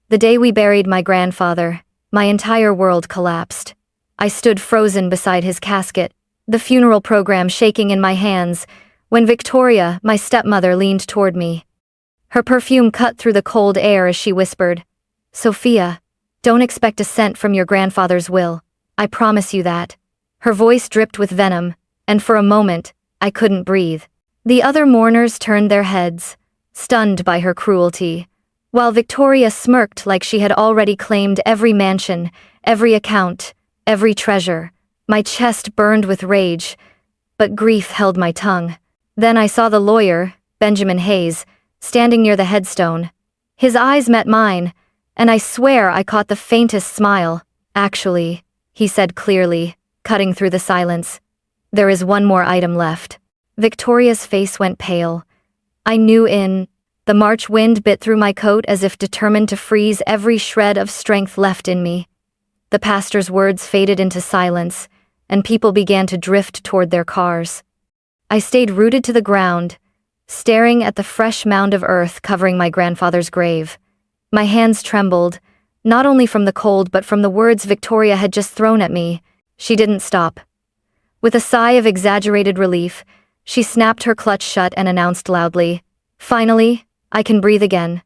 The day we buried my grandfather, my entire world collapsed. I stood frozen beside his casket, the funeral program shaking in my hands, when Victoria, my stepmother, leaned toward me. Her perfume cut through the cold air as she whispered, "Sophia, don't expect a cent from your grandfather's will. I promise you that." Her voice dripped with venom, and for a moment, I couldn't breathe. The other mourners turned their heads, stunned by her cruelty, while Victoria smirked like she had already claimed every mansion, every account, every treasure. My chest burned with rage, but grief held my tongue. Then I saw the lawyer, Benjamin Hayes, standing near the headstone. His eyes met mine, and I swear I caught the faintest smile. "Actually," he said clearly, cutting through the silence, "there is one more item left." Victoria's face went pale. I knew the March wind bit through my coat as if determined to freeze every shred of strength left in me. The pastor's words faded into silence, and people began to drift toward their cars. I stayed rooted to the ground, staring at the fresh mound of earth covering my grandfather's grave. My hands trembled, not only from the cold but from the words Victoria had just thrown at me. She didn't stop. With a sigh of exaggerated relief, she snapped her clutch shut and announced loudly, "Finally, I can breathe again."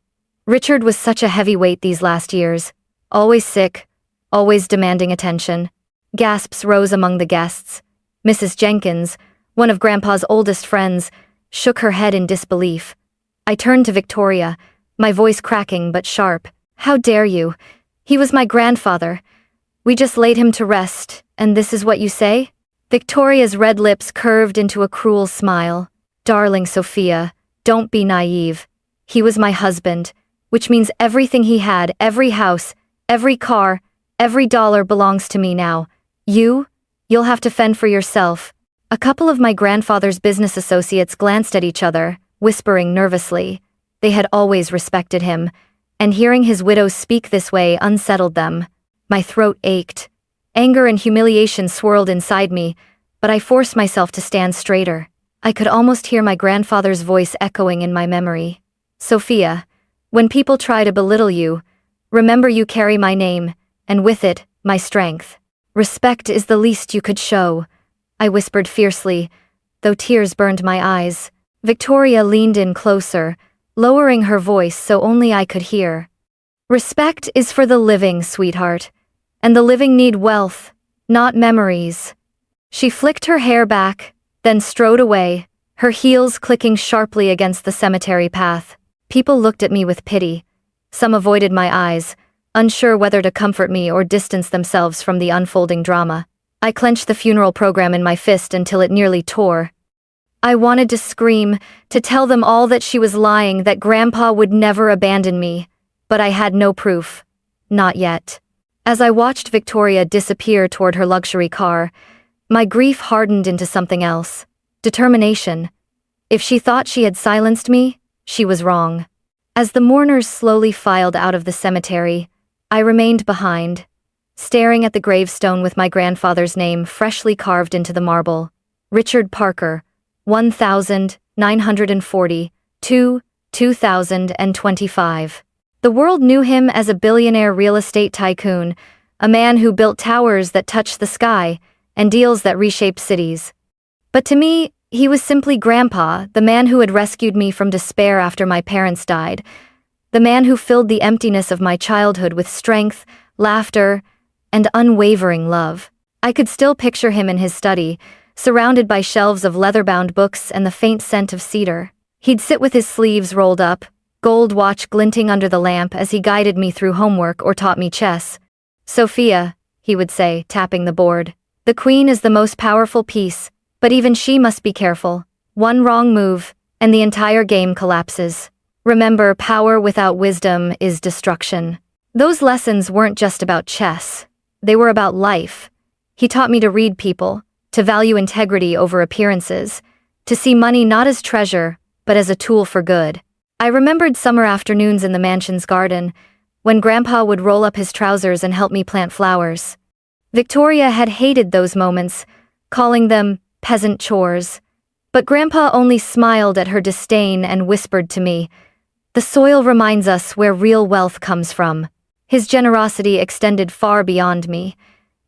Richard was such a heavy weight these last years, always sick, always demanding attention. Gasps rose among the guests. Mrs. Jenkins, one of Grandpa's oldest friends, shook her head in disbelief. I turned to Victoria, my voice cracking but sharp. "How dare you? He was my grandfather. We just laid him to rest, and this is what you say?" Victoria's red lips curved into a cruel smile. "Darling Sophia, don't be naive. He was my husband, which means everything he had, every house, every car, every dollar belongs to me now. You'll have to fend for yourself." A couple of my grandfather's business associates glanced at each other, whispering nervously. They had always respected him, and hearing his widow speak this way unsettled them. My throat ached. Anger and humiliation swirled inside me, but I forced myself to stand straighter. I could almost hear my grandfather's voice echoing in my memory. "Sophia, when people try to belittle you, remember you carry my name, and with it, my strength. Respect is the least you could show," I whispered fiercely, though tears burned my eyes. Victoria leaned in closer, lowering her voice so only I could hear. "Respect is for the living, sweetheart, and the living need wealth, not memories." She flicked her hair back, then strode away, her heels clicking sharply against the cemetery path. People looked at me with pity. Some avoided my eyes, unsure whether to comfort me or distance themselves from the unfolding drama. I clenched the funeral program in my fist until it nearly tore. I wanted to scream, to tell them all that she was lying, that Grandpa would never abandon me, but I had no proof. Not yet. As I watched Victoria disappear toward her luxury car, my grief hardened into something else. Determination. If she thought she had silenced me, she was wrong. As the mourners slowly filed out of the cemetery, I remained behind, staring at the gravestone with my grandfather's name freshly carved into the marble. Richard Parker, 1940 to 2025. The world knew him as a billionaire real estate tycoon, a man who built towers that touched the sky and deals that reshaped cities. But to me, he was simply Grandpa, the man who had rescued me from despair after my parents died, the man who filled the emptiness of my childhood with strength, laughter, and unwavering love. I could still picture him in his study, surrounded by shelves of leather-bound books and the faint scent of cedar. He'd sit with his sleeves rolled up, gold watch glinting under the lamp as he guided me through homework or taught me chess. "Sophia," he would say, tapping the board, "the queen is the most powerful piece, but even she must be careful. One wrong move, and the entire game collapses. Remember, power without wisdom is destruction." Those lessons weren't just about chess. They were about life. He taught me to read people, to value integrity over appearances, to see money not as treasure, but as a tool for good. I remembered summer afternoons in the mansion's garden, when Grandpa would roll up his trousers and help me plant flowers. Victoria had hated those moments, calling them peasant chores. But Grandpa only smiled at her disdain and whispered to me, The soil reminds us where real wealth comes from. His generosity extended far beyond me.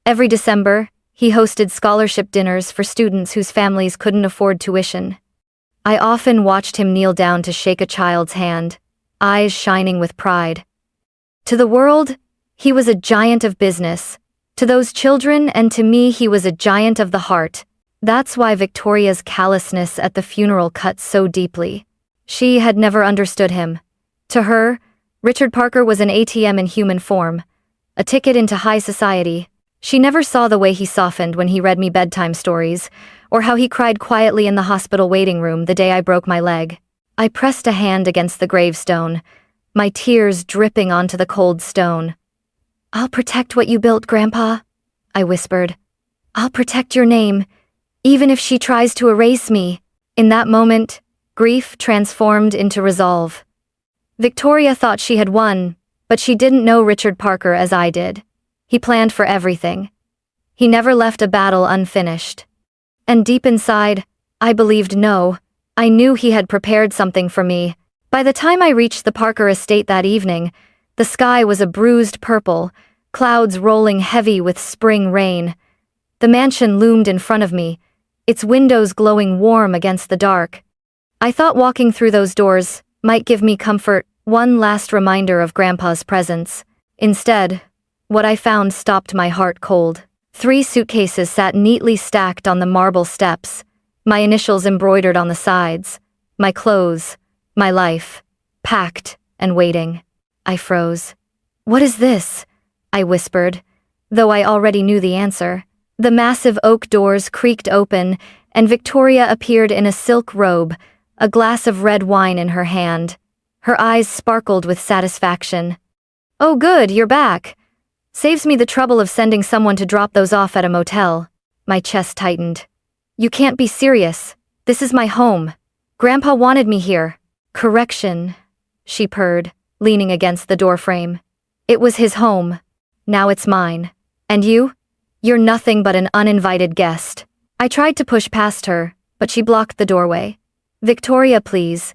Every December, he hosted scholarship dinners for students whose families couldn't afford tuition. I often watched him kneel down to shake a child's hand, eyes shining with pride. To the world, he was a giant of business. To those children and to me, he was a giant of the heart. That's why Victoria's callousness at the funeral cut so deeply. She had never understood him. To her, Richard Parker was an ATM in human form, a ticket into high society. She never saw the way he softened when he read me bedtime stories, or how he cried quietly in the hospital waiting room the day I broke my leg. I pressed a hand against the gravestone, my tears dripping onto the cold stone. "I'll protect what you built, Grandpa," I whispered. "I'll protect your name, even if she tries to erase me." In that moment, grief transformed into resolve. Victoria thought she had won, but she didn't know Richard Parker as I did. He planned for everything. He never left a battle unfinished. And deep inside, I believed no. I knew he had prepared something for me. By the time I reached the Parker estate that evening, the sky was a bruised purple, clouds rolling heavy with spring rain. The mansion loomed in front of me, its windows glowing warm against the dark. I thought walking through those doors might give me comfort, one last reminder of Grandpa's presence. Instead, what I found stopped my heart cold. 3 suitcases sat neatly stacked on the marble steps, my initials embroidered on the sides, my clothes, my life, packed and waiting. I froze. "What is this?" I whispered, though I already knew the answer. The massive oak doors creaked open, and Victoria appeared in a silk robe, a glass of red wine in her hand. Her eyes sparkled with satisfaction. "Oh good, you're back. Saves me the trouble of sending someone to drop those off at a motel." My chest tightened. "You can't be serious. This is my home. Grandpa wanted me here." "Correction," she purred, leaning against the doorframe. "It was his home. Now it's mine. And you? You're nothing but an uninvited guest." I tried to push past her, but she blocked the doorway. "Victoria, please.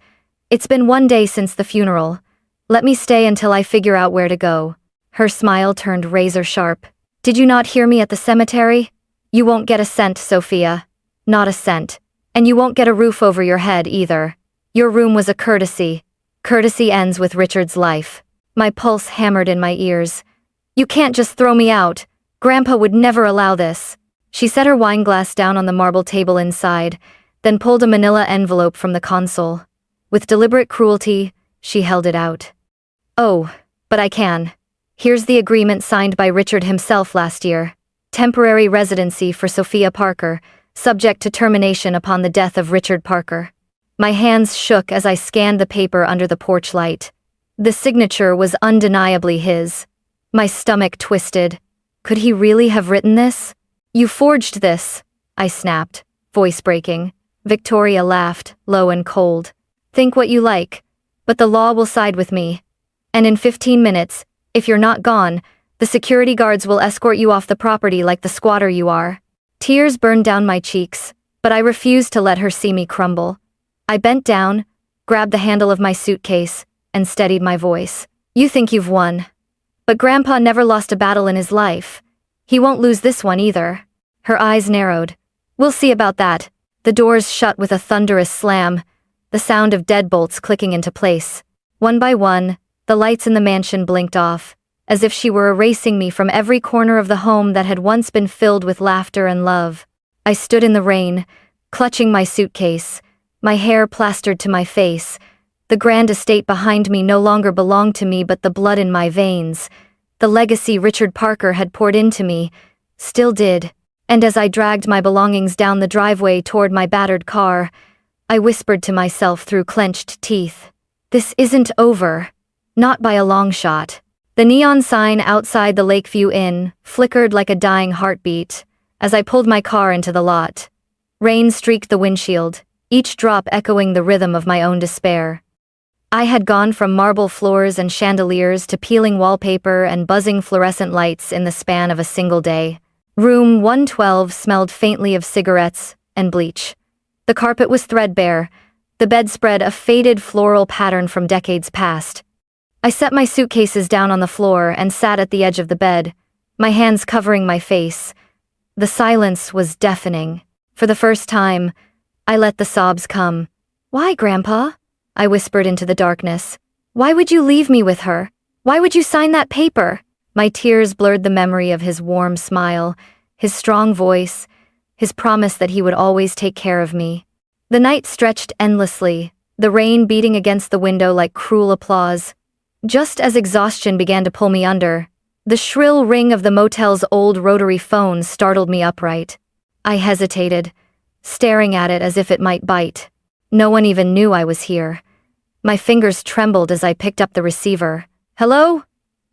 It's been 1 day since the funeral. Let me stay until I figure out where to go." Her smile turned razor sharp. "Did you not hear me at the cemetery? You won't get a cent, Sophia. Not a cent. And you won't get a roof over your head either. Your room was a courtesy. Courtesy ends with Richard's life." My pulse hammered in my ears. "You can't just throw me out. Grandpa would never allow this." She set her wine glass down on the marble table inside, then pulled a manila envelope from the console. With deliberate cruelty, she held it out. "Oh, but I can. Here's the agreement signed by Richard himself last year. Temporary residency for Sophia Parker, subject to termination upon the death of Richard Parker." My hands shook as I scanned the paper under the porch light. The signature was undeniably his. My stomach twisted. Could he really have written this? "You forged this," I snapped, voice breaking. Victoria laughed, low and cold. "Think what you like, but the law will side with me. And in 15 minutes, if you're not gone, the security guards will escort you off the property like the squatter you are." Tears burned down my cheeks, but I refused to let her see me crumble. I bent down, grabbed the handle of my suitcase, and steadied my voice. "You think you've won. But Grandpa never lost a battle in his life. He won't lose this one either." Her eyes narrowed. "We'll see about that." The doors shut with a thunderous slam, the sound of deadbolts clicking into place. One by one, the lights in the mansion blinked off, as if she were erasing me from every corner of the home that had once been filled with laughter and love. I stood in the rain, clutching my suitcase, my hair plastered to my face. The grand estate behind me no longer belonged to me but the blood in my veins. The legacy Richard Parker had poured into me, still did. And as I dragged my belongings down the driveway toward my battered car, I whispered to myself through clenched teeth, "This isn't over. Not by a long shot." The neon sign outside the Lakeview Inn flickered like a dying heartbeat as I pulled my car into the lot. Rain streaked the windshield, each drop echoing the rhythm of my own despair. I had gone from marble floors and chandeliers to peeling wallpaper and buzzing fluorescent lights in the span of a single day. Room 112 smelled faintly of cigarettes and bleach. The carpet was threadbare, The bedspread a faded floral pattern from decades past. I set my suitcases down on the floor and sat at the edge of the bed, my hands covering my face. The silence was deafening. For the first time, I let the sobs come. "Why, Grandpa?" I whispered into the darkness. "Why would you leave me with her? Why would you sign that paper?" My tears blurred the memory of his warm smile, his strong voice, his promise that he would always take care of me. The night stretched endlessly, the rain beating against the window like cruel applause. Just as exhaustion began to pull me under, the shrill ring of the motel's old rotary phone startled me upright. I hesitated, staring at it as if it might bite. No one even knew I was here. My fingers trembled as I picked up the receiver. "Hello?"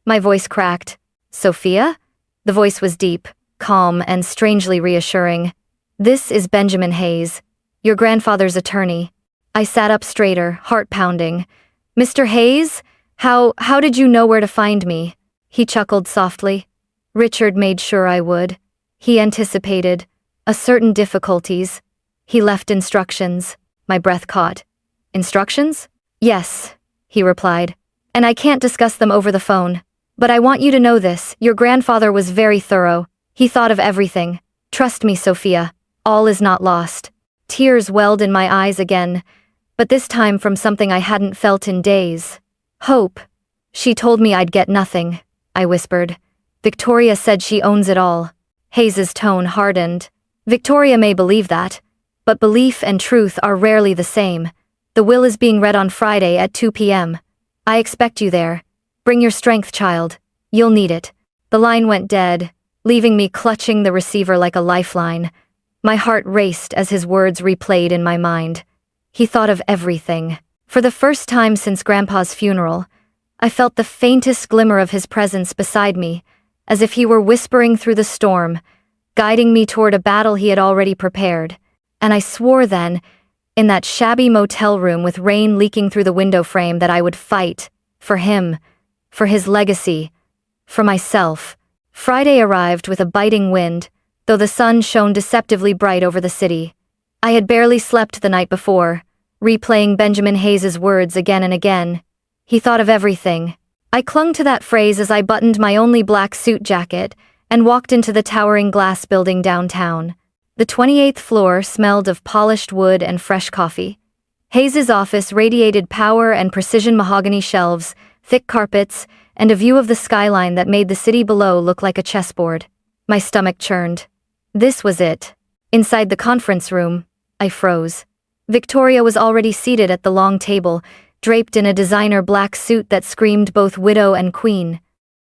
My voice cracked. "Sophia?" The voice was deep, calm, and strangely reassuring. "This is Benjamin Hayes, your grandfather's attorney." I sat up straighter, heart pounding. "Mr. Hayes? How did you know where to find me?" He chuckled softly. "Richard made sure I would. He anticipated certain difficulties. He left instructions." My breath caught. "Instructions?" "Yes," he replied. "And I can't discuss them over the phone. But I want you to know this, your grandfather was very thorough. He thought of everything. Trust me, Sophia, all is not lost." Tears welled in my eyes again, but this time from something I hadn't felt in days. "Hope. She told me I'd get nothing," I whispered. "Victoria said she owns it all." Hayes's tone hardened. "Victoria may believe that, but belief and truth are rarely the same. The will is being read on Friday at 2 p.m. I expect you there. Bring your strength, child. You'll need it." The line went dead, leaving me clutching the receiver like a lifeline. My heart raced as his words replayed in my mind. He thought of everything. For the first time since Grandpa's funeral, I felt the faintest glimmer of his presence beside me, as if he were whispering through the storm, guiding me toward a battle he had already prepared. And I swore then, in that shabby motel room with rain leaking through the window frame, that I would fight. For him. For his legacy. For myself. Friday arrived with a biting wind, though the sun shone deceptively bright over the city. I had barely slept the night before, replaying Benjamin Hayes's words again and again. He thought of everything. I clung to that phrase as I buttoned my only black suit jacket and walked into the towering glass building downtown. The 28th floor smelled of polished wood and fresh coffee. Hayes's office radiated power and precision: mahogany shelves, thick carpets, and a view of the skyline that made the city below look like a chessboard. My stomach churned. This was it. Inside the conference room, I froze. Victoria was already seated at the long table, draped in a designer black suit that screamed both widow and queen.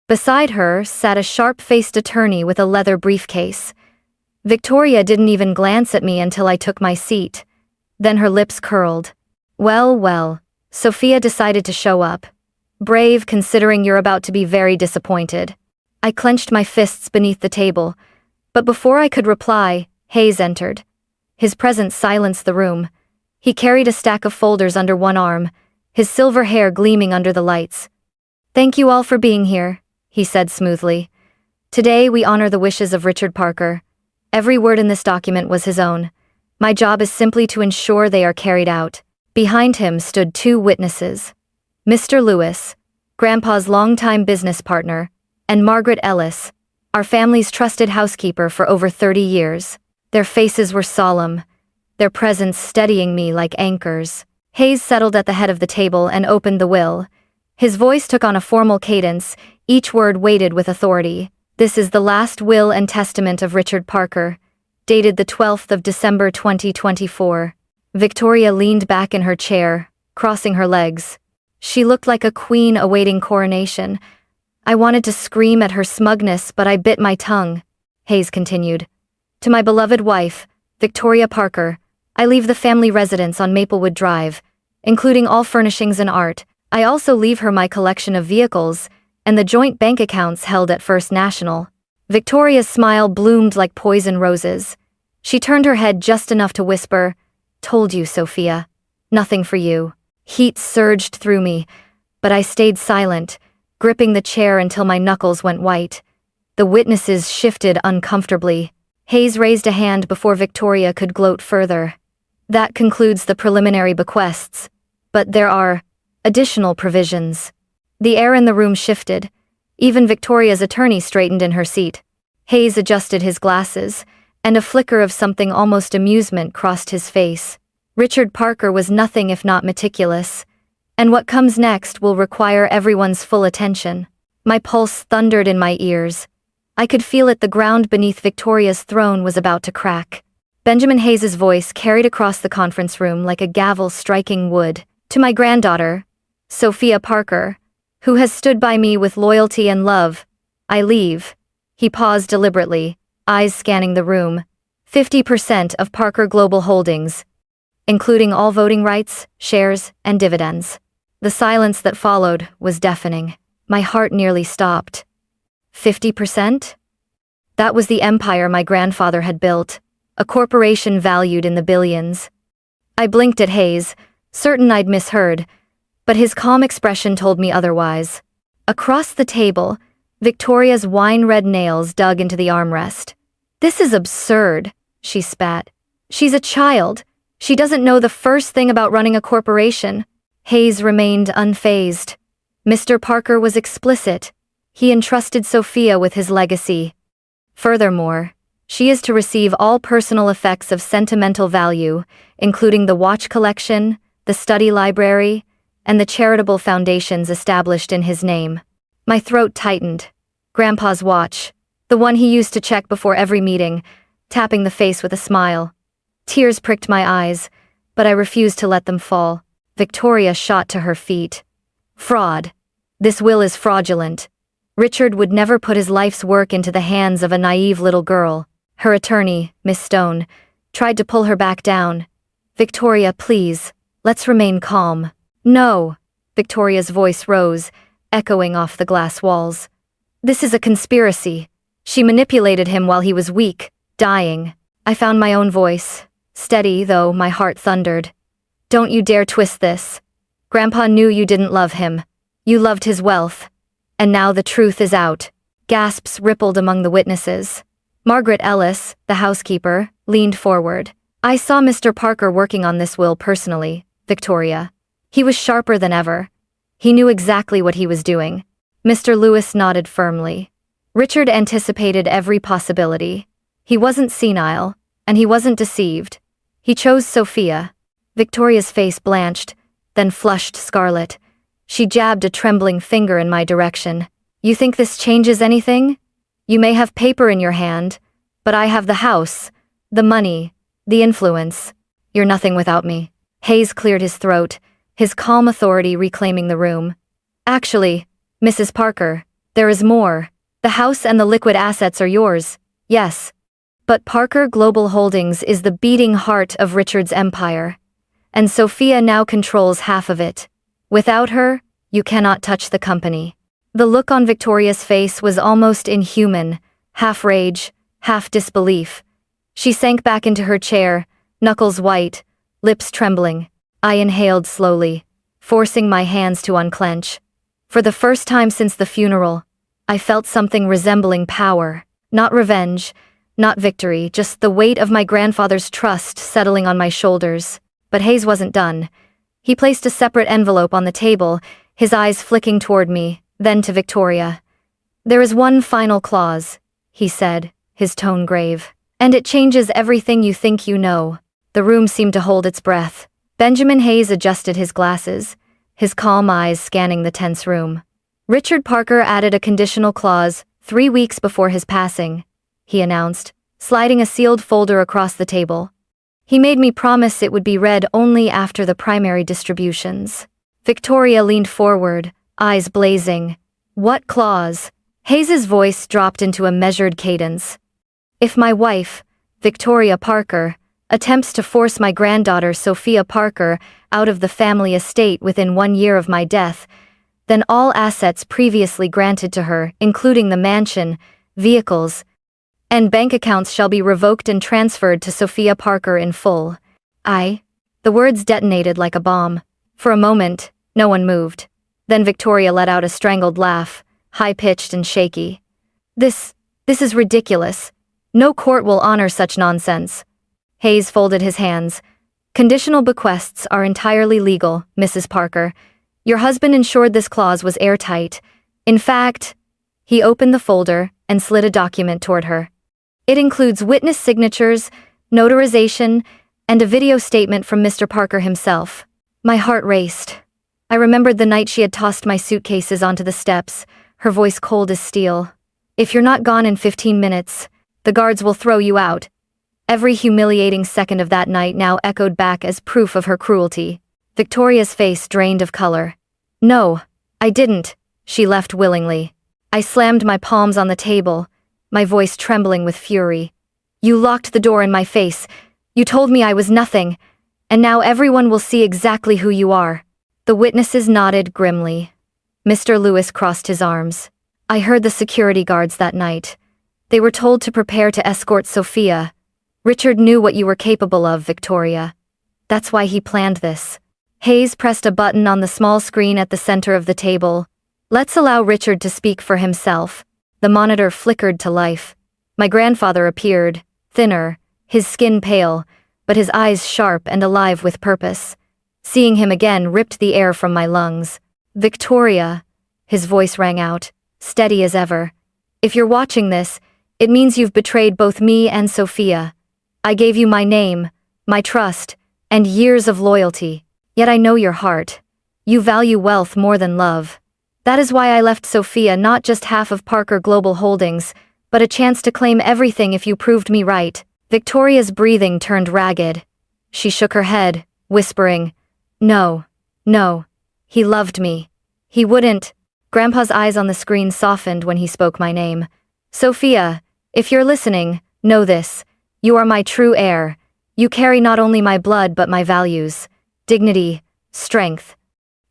Beside her sat a sharp-faced attorney with a leather briefcase. Victoria didn't even glance at me until I took my seat. Then her lips curled. Well, Sophia decided to show up. Brave, considering you're about to be very disappointed." I clenched my fists beneath the table, but before I could reply, Hayes entered. His presence silenced the room. He carried a stack of folders under one arm, his silver hair gleaming under the lights. "Thank you all for being here," he said smoothly. "Today we honor the wishes of Richard Parker. Every word in this document was his own. My job is simply to ensure they are carried out." Behind him stood two witnesses. Mr. Lewis, Grandpa's longtime business partner, and Margaret Ellis, our family's trusted housekeeper for over 30 years. Their faces were solemn, their presence steadying me like anchors. Hayes settled at the head of the table and opened the will. His voice took on a formal cadence, each word weighted with authority. "This is the last will and testament of Richard Parker, dated the 12th of December 2024. Victoria leaned back in her chair, crossing her legs. She looked like a queen awaiting coronation. I wanted to scream at her smugness, but I bit my tongue. Hayes continued. "To my beloved wife, Victoria Parker, I leave the family residence on Maplewood Drive, including all furnishings and art. I also leave her my collection of vehicles and the joint bank accounts held at First National." Victoria's smile bloomed like poison roses. She turned her head just enough to whisper, "Told you, Sophia. Nothing for you." Heat surged through me, but I stayed silent, gripping the chair until my knuckles went white. The witnesses shifted uncomfortably. Hayes raised a hand before Victoria could gloat further. That concludes the preliminary bequests, but there are additional provisions. The air in the room shifted. Even Victoria's attorney straightened in her seat. Hayes adjusted his glasses, and a flicker of something almost amusement crossed his face. Richard Parker was nothing if not meticulous, and what comes next will require everyone's full attention. My pulse thundered in my ears. I could feel it, the ground beneath Victoria's throne was about to crack. Benjamin Hayes's voice carried across the conference room like a gavel striking wood. To my granddaughter, Sophia Parker, who has stood by me with loyalty and love, I leave. He paused deliberately, eyes scanning the room. 50% of Parker Global Holdings, including all voting rights, shares, and dividends. The silence that followed was deafening. My heart nearly stopped. 50%? That was the empire my grandfather had built, a corporation valued in the billions. I blinked at Hayes, certain I'd misheard, but his calm expression told me otherwise. Across the table, Victoria's wine-red nails dug into the armrest. "This is absurd," she spat. "She's a child. She doesn't know the first thing about running a corporation." Hayes remained unfazed. Mr. Parker was explicit. He entrusted Sophia with his legacy. Furthermore, she is to receive all personal effects of sentimental value, including the watch collection, the study library, and the charitable foundations established in his name. My throat tightened. Grandpa's watch, the one he used to check before every meeting, tapping the face with a smile. Tears pricked my eyes, but I refused to let them fall. Victoria shot to her feet. Fraud. This will is fraudulent. Richard would never put his life's work into the hands of a naive little girl. Her attorney, Miss Stone, tried to pull her back down. "Victoria, please, let's remain calm." "No." Victoria's voice rose, echoing off the glass walls. "This is a conspiracy. She manipulated him while he was weak, dying." I found my own voice, steady though my heart thundered. "Don't you dare twist this. Grandpa knew you didn't love him. You loved his wealth. And now the truth is out." Gasps rippled among the witnesses. Margaret Ellis, the housekeeper, leaned forward. "I saw Mr. Parker working on this will personally, Victoria. He was sharper than ever. He knew exactly what he was doing." Mr. Lewis nodded firmly. Richard anticipated every possibility. He wasn't senile, and he wasn't deceived. He chose Sophia. Victoria's face blanched, then flushed scarlet. She jabbed a trembling finger in my direction. "You think this changes anything? You may have paper in your hand, but I have the house, the money, the influence. You're nothing without me." Hayes cleared his throat, his calm authority reclaiming the room. "Actually, Mrs. Parker, there is more. The house and the liquid assets are yours, yes. But Parker Global Holdings is the beating heart of Richard's empire, and Sophia now controls half of it. Without her, you cannot touch the company." The look on Victoria's face was almost inhuman, half rage, half disbelief. She sank back into her chair, knuckles white, lips trembling. I inhaled slowly, forcing my hands to unclench. For the first time since the funeral, I felt something resembling power. Not revenge, not victory, just the weight of my grandfather's trust settling on my shoulders. But Hayes wasn't done. He placed a separate envelope on the table, his eyes flicking toward me, then to Victoria. "There is one final clause," he said, his tone grave. "And it changes everything you think you know." The room seemed to hold its breath. Benjamin Hayes adjusted his glasses, his calm eyes scanning the tense room. "Richard Parker added a conditional clause 3 weeks before his passing," he announced, sliding a sealed folder across the table. "He made me promise it would be read only after the primary distributions." Victoria leaned forward, eyes blazing. "What clause?" Hayes's voice dropped into a measured cadence. "If my wife, Victoria Parker, attempts to force my granddaughter Sophia Parker out of the family estate within 1 year of my death, then all assets previously granted to her, including the mansion, vehicles, and bank accounts shall be revoked and transferred to Sophia Parker in full." The words detonated like a bomb. For a moment, no one moved. Then Victoria let out a strangled laugh, high-pitched and shaky. This is ridiculous. No court will honor such nonsense." Hayes folded his hands. Conditional bequests are entirely legal, Mrs. Parker. Your husband ensured this clause was airtight. In fact, he opened the folder and slid a document toward her. It includes witness signatures, notarization, and a video statement from Mr. Parker himself. My heart raced. I remembered the night she had tossed my suitcases onto the steps, her voice cold as steel. If you're not gone in 15 minutes, the guards will throw you out. Every humiliating second of that night now echoed back as proof of her cruelty. Victoria's face drained of color. No, I didn't, she left willingly. I slammed my palms on the table, my voice trembling with fury. You locked the door in my face. You told me I was nothing, and now everyone will see exactly who you are. The witnesses nodded grimly. Mr. Lewis crossed his arms. I heard the security guards that night. They were told to prepare to escort Sophia. Richard knew what you were capable of, Victoria. That's why he planned this. Hayes pressed a button on the small screen at the center of the table. Let's allow Richard to speak for himself. The monitor flickered to life. My grandfather appeared, thinner, his skin pale, but his eyes sharp and alive with purpose. Seeing him again ripped the air from my lungs. Victoria, his voice rang out, steady as ever. If you're watching this, it means you've betrayed both me and Sophia. I gave you my name, my trust, and years of loyalty. Yet I know your heart. You value wealth more than love. That is why I left Sophia not just half of Parker Global Holdings, but a chance to claim everything if you proved me right. Victoria's breathing turned ragged. She shook her head, whispering, No, no. He loved me. He wouldn't. Grandpa's eyes on the screen softened when he spoke my name. Sophia, if you're listening, know this. You are my true heir. You carry not only my blood but my values. Dignity, strength,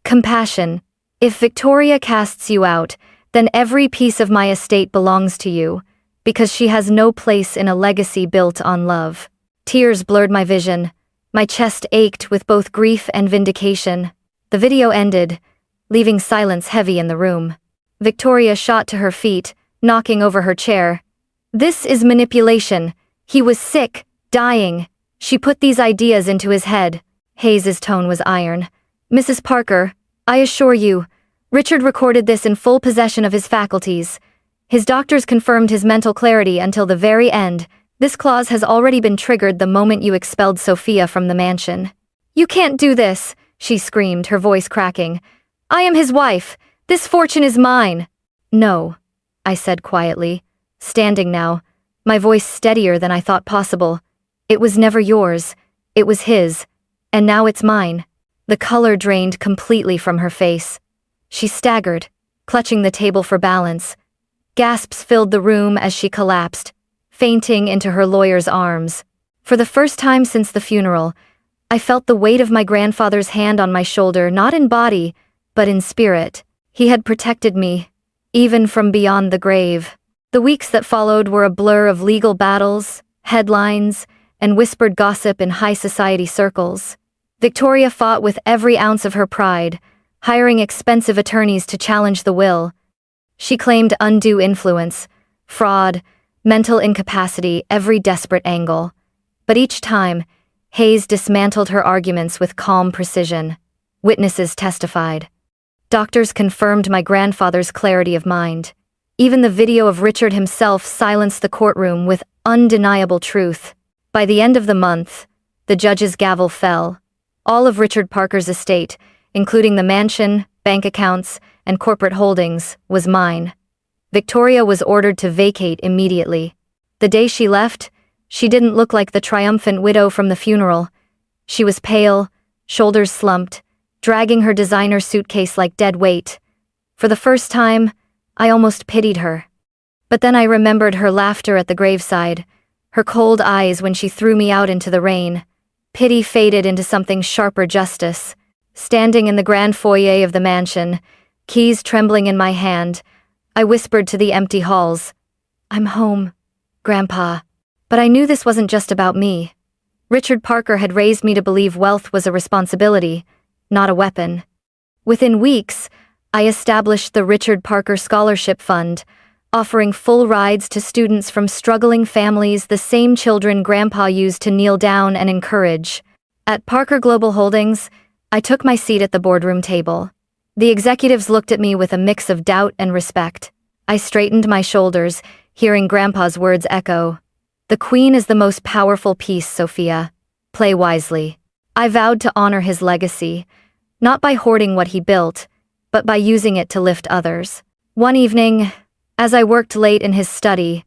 compassion. If Victoria casts you out, then every piece of my estate belongs to you, because she has no place in a legacy built on love. Tears blurred my vision. My chest ached with both grief and vindication. The video ended, leaving silence heavy in the room. Victoria shot to her feet, knocking over her chair. This is manipulation. He was sick, dying. She put these ideas into his head. Hayes's tone was iron. Mrs. Parker, I assure you, Richard recorded this in full possession of his faculties. His doctors confirmed his mental clarity until the very end. This clause has already been triggered the moment you expelled Sophia from the mansion. You can't do this, she screamed, her voice cracking. I am his wife. This fortune is mine. No, I said quietly, standing now, my voice steadier than I thought possible. It was never yours. It was his. And now it's mine. The color drained completely from her face. She staggered, clutching the table for balance. Gasps filled the room as she collapsed, fainting into her lawyer's arms. For the first time since the funeral, I felt the weight of my grandfather's hand on my shoulder, not in body, but in spirit. He had protected me, even from beyond the grave. The weeks that followed were a blur of legal battles, headlines, and whispered gossip in high society circles. Victoria fought with every ounce of her pride, hiring expensive attorneys to challenge the will. She claimed undue influence, fraud, mental incapacity, every desperate angle. But each time, Hayes dismantled her arguments with calm precision. Witnesses testified. Doctors confirmed my grandfather's clarity of mind. Even the video of Richard himself silenced the courtroom with undeniable truth. By the end of the month, the judge's gavel fell. All of Richard Parker's estate, including the mansion, bank accounts, and corporate holdings, was mine. Victoria was ordered to vacate immediately. The day she left, she didn't look like the triumphant widow from the funeral. She was pale, shoulders slumped, dragging her designer suitcase like dead weight. For the first time, I almost pitied her. But then I remembered her laughter at the graveside, her cold eyes when she threw me out into the rain. Pity faded into something sharper justice. Standing in the grand foyer of the mansion, keys trembling in my hand, I whispered to the empty halls, I'm home, Grandpa. But I knew this wasn't just about me. Richard Parker had raised me to believe wealth was a responsibility, not a weapon. Within weeks, I established the Richard Parker Scholarship Fund, offering full rides to students from struggling families, the same children Grandpa used to kneel down and encourage. At Parker Global Holdings, I took my seat at the boardroom table. The executives looked at me with a mix of doubt and respect. I straightened my shoulders, hearing Grandpa's words echo. The Queen is the most powerful piece, Sophia. Play wisely. I vowed to honor his legacy, not by hoarding what he built, but by using it to lift others. One evening, as I worked late in his study,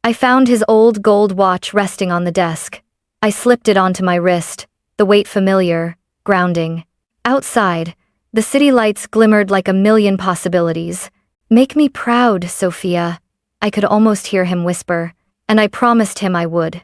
I found his old gold watch resting on the desk. I slipped it onto my wrist, the weight familiar, grounding. Outside, the city lights glimmered like a million possibilities. Make me proud, Sophia. I could almost hear him whisper, and I promised him I would.